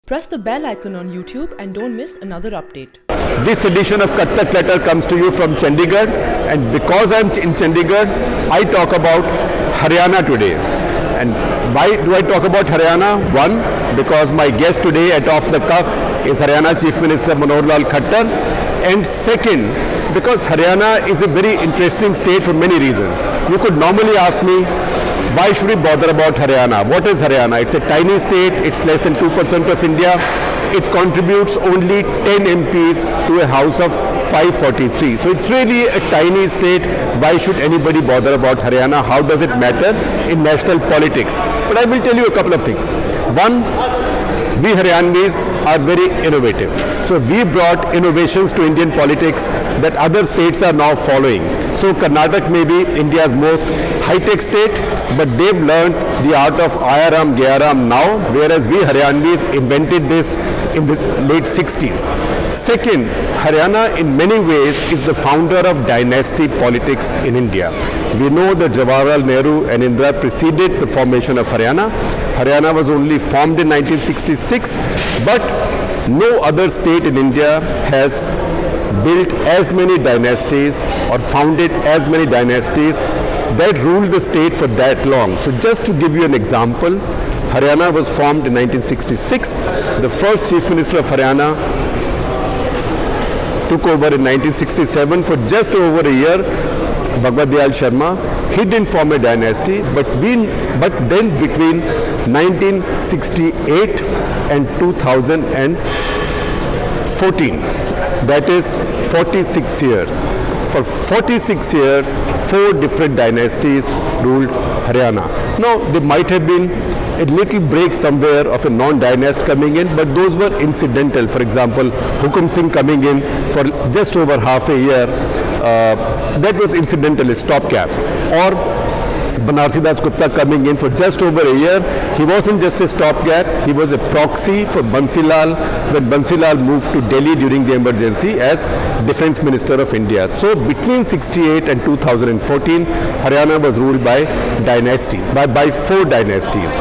Press the bell icon on YouTube and don't miss another update. This edition of Cut The Clutter comes to you from Chandigarh, and because I'm in Chandigarh, I talk about Haryana today. And why do I talk about Haryana? One, because my guest today at Off the Cuff is Haryana Chief Minister Manohar Lal Khattar. And second, because Haryana is a very interesting state for many reasons. You could normally ask me, why should we bother about Haryana? What is Haryana? It's a tiny state, it's less than 2% of India. It contributes only 10 MPs to a house of 543. So it's really a tiny state. Why should anybody bother about Haryana? How does it matter in national politics? But I will tell you a couple of things. One, we Haryanvis are very innovative. So we brought innovations to Indian politics that other states are now following. So Karnataka may be India's most high-tech state, but they've learned the art of Ayaram, Gayaram now, whereas we Haryanvis invented this in the late 60s. Second, Haryana in many ways is the founder of dynasty politics in India. We know that Jawaharlal Nehru and Indira preceded the formation of Haryana. Haryana was only formed in 1966, but no other state in India has built as many dynasties or founded as many dynasties that ruled the state for that long. So just to give you an example, Haryana was formed in 1966. The first Chief Minister of Haryana took over in 1967 for just over a year, Bhajan Lal Sharma. He didn't form a dynasty, but then between 1968 and 2014, that is 46 years. For 46 years, 4 different dynasties ruled Haryana. Now, there might have been a little break somewhere of a non-dynast coming in, but those were incidental. For example, Hukum Singh coming in for just over half a year, that was incidental, a stopgap. Or Bansi Gupta coming in for just over a year. He wasn't just a stopgap, he was a proxy for Bansi Lal when Bansi Lal moved to Delhi during the emergency as Defense Minister of India. So between 68 and 2014, Haryana was ruled by dynasties, by 4 dynasties.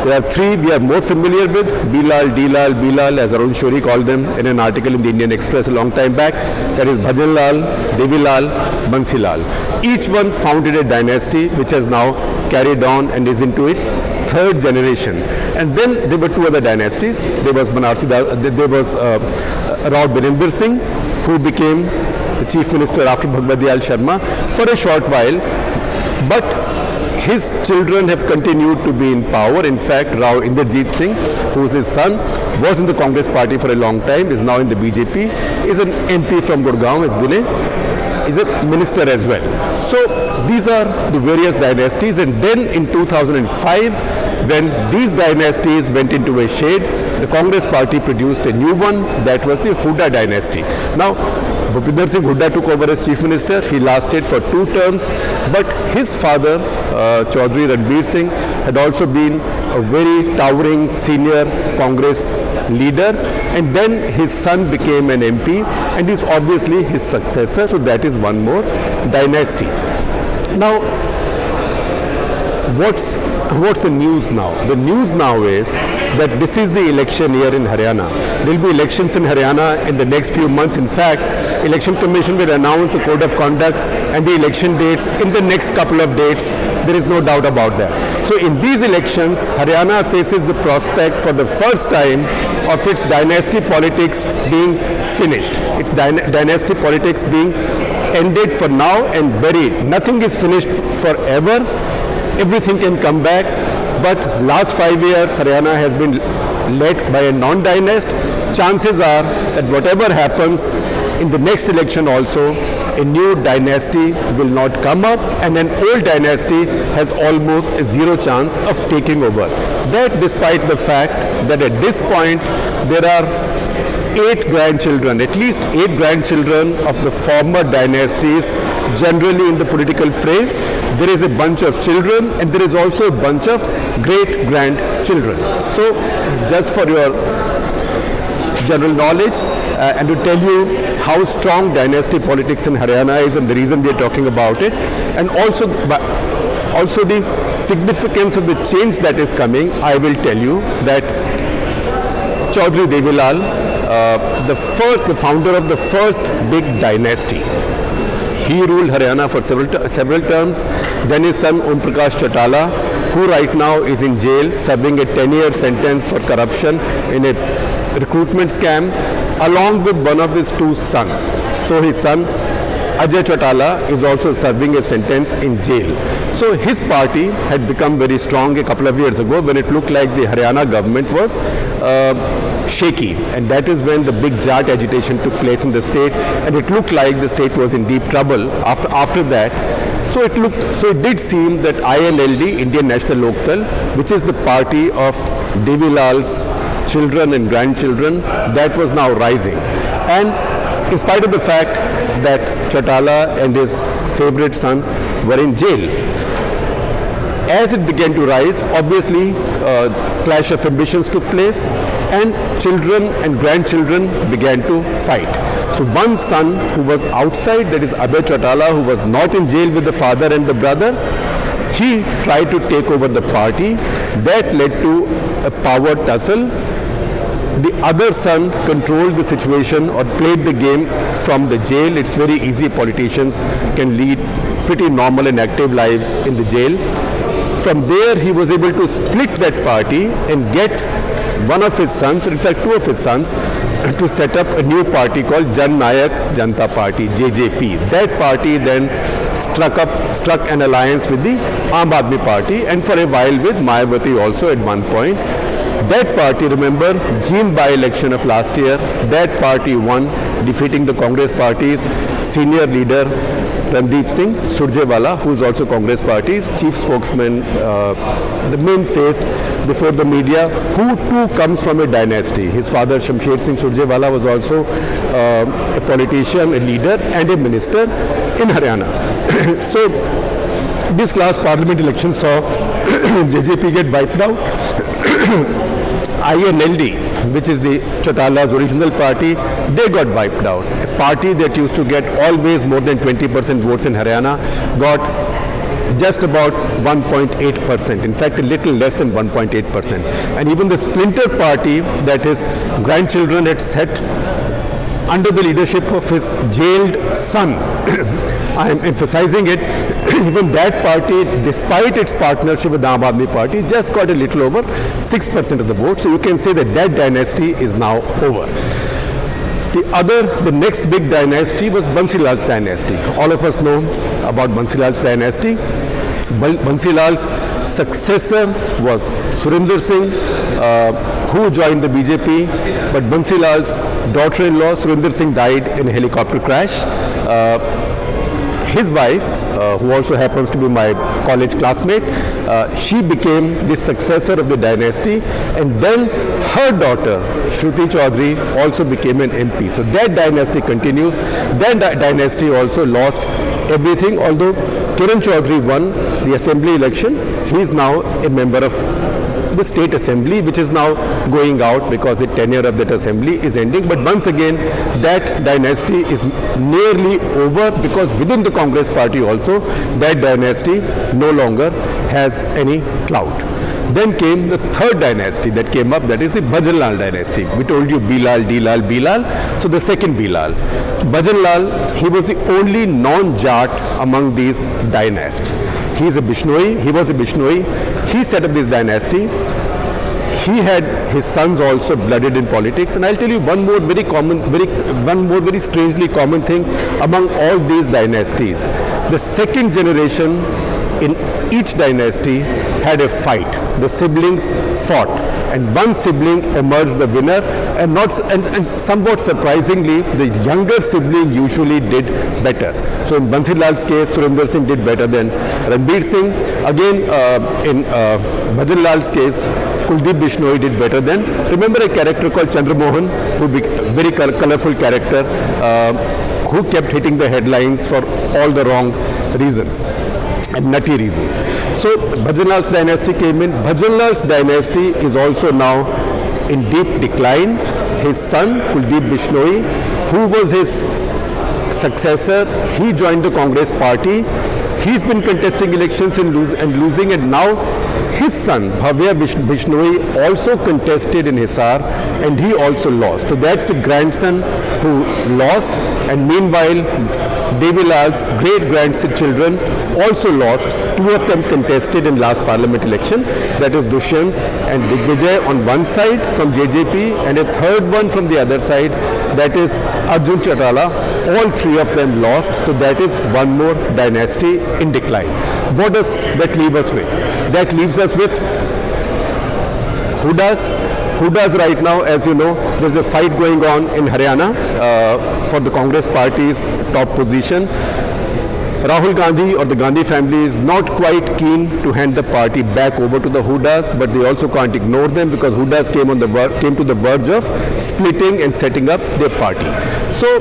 There are 3 we are more familiar with, Bilal, Dilal, Bilal, as Arun Shourie called them in an article in the Indian Express a long time back. That is Bhajan Lal, Devi Lal, Bansi Lal. Each one founded a dynasty which has now carried on and is into its 3rd generation. And then there were 2 other dynasties. There was Rao Birender Singh, who became the Chief Minister after Bhajan Lal Sharma for a short while. But his children have continued to be in power. In fact, Rao Birender Singh, who is his son, was in the Congress party for a long time, is now in the BJP, is an MP from Gurgaon, is a minister as well. So these are the various dynasties, and then in 2005, when these dynasties went into a shade, the Congress party produced a new one, that was the Hooda dynasty. Now, Bhajan Singh Hooda took over as Chief Minister. He lasted for 2 terms, but his father, Chaudhary Devi Lal Singh, had also been a very towering senior Congress leader, and then his son became an MP, and is obviously his successor. So that is one more dynasty. Now, what's the news now? The news now is that this is the election year in Haryana. There will be elections in Haryana in the next few months. In fact, Election Commission will announce the code of conduct and the election dates in the next couple of dates. There is no doubt about that. So in these elections, Haryana faces the prospect for the first time of its dynasty politics being finished. Its dynasty politics being ended for now and buried. Nothing is finished forever. Everything can come back. But last 5 years, Haryana has been led by a non-dynast. Chances are that whatever happens in the next election also, a new dynasty will not come up, and an old dynasty has almost a 0 chance of taking over. That despite the fact that at this point there are 8 grandchildren, at least 8 grandchildren of the former dynasties generally in the political fray. There is a bunch of children, and there is also a bunch of great-grandchildren. So just for your general knowledge, and to tell you how strong dynasty politics in Haryana is and the reason we are talking about it, and also the significance of the change that is coming, I will tell you that Chaudhary Devi Lal, the founder of the first big dynasty. He ruled Haryana for several terms. Then his son Om Prakash Chautala, who right now is in jail serving a 10-year sentence for corruption in a recruitment scam, along with one of his two sons. So his son Ajay Chautala is also serving a sentence in jail. So his party had become very strong a couple of years ago when it looked like the Haryana government was shaky, and that is when the big Jat agitation took place in the state, and it looked like the state was in deep trouble after that. So it did seem that INLD, Indian National Lok Dal, which is the party of Devi Lal's children and grandchildren, that was now rising. And in spite of the fact that Chautala and his favorite son were in jail, as it began to rise, obviously clash of ambitions took place, and children and grandchildren began to fight. So one son who was outside, that is Abhay Chautala, who was not in jail with the father and the brother, he tried to take over the party. That led to a power tussle. The other son controlled the situation or played the game from the jail. It's very easy. Politicians can lead pretty normal and active lives in the jail. From there, he was able to split that party and get one of his sons, or in fact two of his sons, to set up a new party called Jannayak Janata Party, JJP. That party then struck an alliance with the Aam Aadmi Party, and for a while with Mayawati also at one point. That party, remember, June by-election of last year, that party won, defeating the Congress party's senior leader Randeep Singh Surjewala, who is also Congress party's chief spokesman, the main face before the media, who too comes from a dynasty. His father Shamsher Singh Surjewala was also a politician, a leader and a minister in Haryana. So this last parliament election saw JJP get wiped out. INLD, which is the Chautala's original party, they got wiped out. A party that used to get always more than 20% votes in Haryana got just about 1.8%. In fact, a little less than 1.8%. And even the splinter party that his grandchildren had set under the leadership of his jailed son, I am emphasizing it, even that party, despite its partnership with the Aam Aadmi Party, just got a little over 6% of the vote. So you can say that that dynasty is now over. The next big dynasty was Bansi Lal's dynasty. All of us know about Bansi Lal's dynasty. Bansi Lal's successor was Surinder Singh, who joined the BJP, but Bansi Lal's daughter-in-law, Surinder Singh, died in a helicopter crash. His wife, who also happens to be my college classmate, she became the successor of the dynasty, and then her daughter, Shruti Chaudhary, also became an MP. So that dynasty continues. That dynasty also lost everything, although Kiran Chaudhary won the assembly election. He is now a member of the state assembly, which is now going out because the tenure of that assembly is ending. But once again, that dynasty is nearly over, because within the Congress party also, that dynasty no longer has any clout. Then came the third dynasty that came up, that is the Bhajan Lal dynasty. We told you Bilal, Dilal, Bilal. So the second Bilal. Bhajan Lal, he was the only non-Jat among these dynasts. He was a Bishnoi. He set up this dynasty. He had his sons also blooded in politics. And I'll tell you one more very strangely common thing among all these dynasties. The second generation in each dynasty had a fight. The siblings fought, and one sibling emerged the winner, and somewhat surprisingly, the younger sibling usually did better. So in Bansi Lal's case, Surinder Singh did better than Ranbir Singh. Again, in Bhajan Lal's case, Kuldeep Bishnoi did better than. Remember a character called Chandra Mohan, who became a very colorful character, who kept hitting the headlines for all the wrong reasons and nutty reasons. So Bhajan Lal's dynasty came in. Bhajan Lal's dynasty is also now in deep decline. His son Kuldeep Bishnoi, who was his successor, he joined the Congress party. he's been contesting elections and losing, and now his son Bhavya Bishnoi also contested in Hisar and he also lost. So that's the grandson who lost, and meanwhile Devi Lal's great-grandchildren also lost. Two of them contested in last parliament election, that is Dushyant and Digvijay on one side from JJP, and a third one from the other side, that is Ajay Chautala. All three of them lost, so that is one more dynasty in decline. What does that leave us with? That leaves us with Hoodas. Hoodas right now, as you know, there's a fight going on in Haryana for the Congress party's top position. Rahul Gandhi or the Gandhi family is not quite keen to hand the party back over to the Hoodas, but they also can't ignore them because Hoodas came to the verge of splitting and setting up their party. So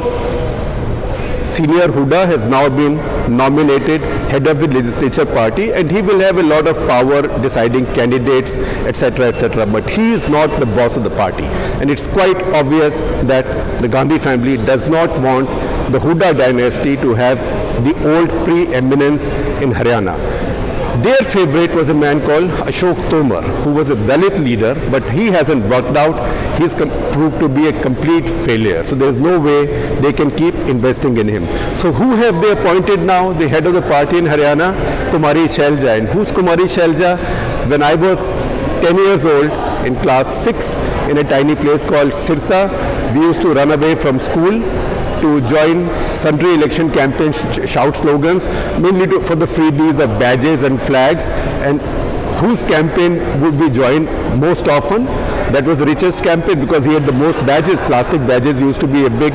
Senior Hooda has now been nominated head of the legislature party, and he will have a lot of power deciding candidates, etc., etc. But he is not the boss of the party, and it's quite obvious that the Gandhi family does not want the Hooda dynasty to have the old preeminence in Haryana. Their favorite was a man called Ashok Tomar, who was a Dalit leader, but he hasn't worked out. He's proved to be a complete failure. So there's no way they can keep investing in him. So who have they appointed now? The head of the party in Haryana, Kumari Shailja. And who's Kumari Shailja? When I was 10 years old, in class 6, in a tiny place called Sirsa, we used to run away from school to join sundry election campaigns, shout slogans, mainly for the freebies of badges and flags. And whose campaign would we join most often? That was the richest campaign because he had the most badges. Plastic badges used to be a big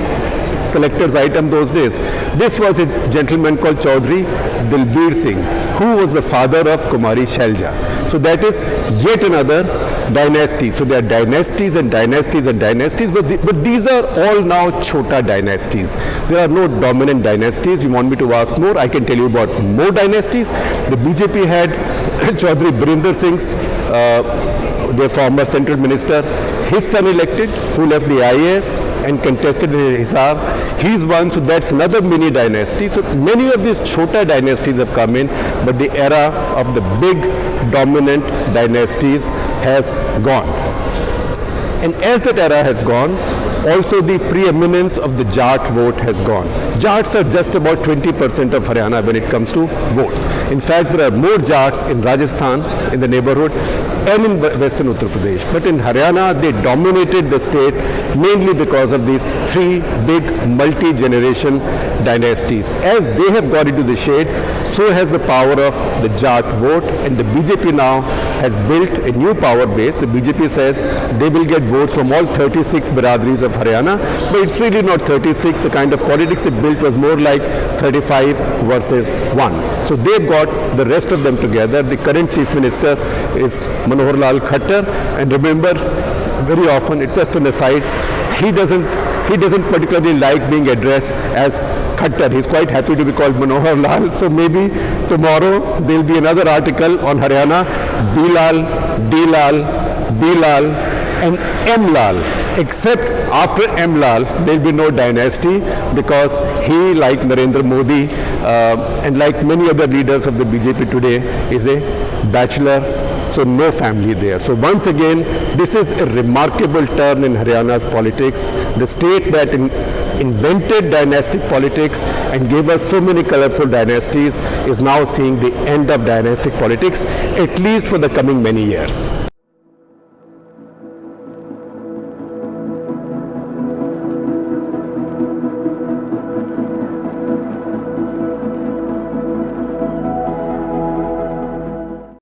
collector's item those days. This was a gentleman called Chaudhary Devi Singh, who was the father of Kumari Shailja. So that is yet another dynasty. So there are dynasties and dynasties and dynasties, but these are all now chota dynasties. There are no dominant dynasties. You want me to ask more? I can tell you about more dynasties. The BJP had Chaudhary Birender Singh's, their former central minister, his son elected, who left the IAS and contested in Hisar. He's one, so that's another mini dynasty. So many of these chota dynasties have come in, but the era of the big dominant dynasties has gone. And as that era has gone, also the preeminence of the Jat vote has gone. Jats are just about 20% of Haryana when it comes to votes. In fact, there are more Jats in Rajasthan, in the neighborhood, and in western Uttar Pradesh. But in Haryana, they dominated the state mainly because of these three big multi-generation dynasties. As they have got into the shade, so has the power of the Jat vote, and the BJP now has built a new power base. The BJP says they will get votes from all 36 Biradris of Haryana, but it's really not 36. The kind of politics they built was more like 35 versus 1. So they've got the rest of them together. The current Chief Minister is Manohar Lal Khattar, and remember, very often, it's just an aside, he doesn't particularly like being addressed as Khattar. He's quite happy to be called Manohar Lal. So maybe tomorrow there'll be another article on Haryana, Bilal, Dilal, Bilal and M Lal. Except after M Lal, there'll be no dynasty because he, like Narendra Modi and like many other leaders of the BJP today, is a bachelor. So no family there. So once again, this is a remarkable turn in Haryana's politics. The state that invented dynastic politics and gave us so many colorful dynasties is now seeing the end of dynastic politics, at least for the coming many years.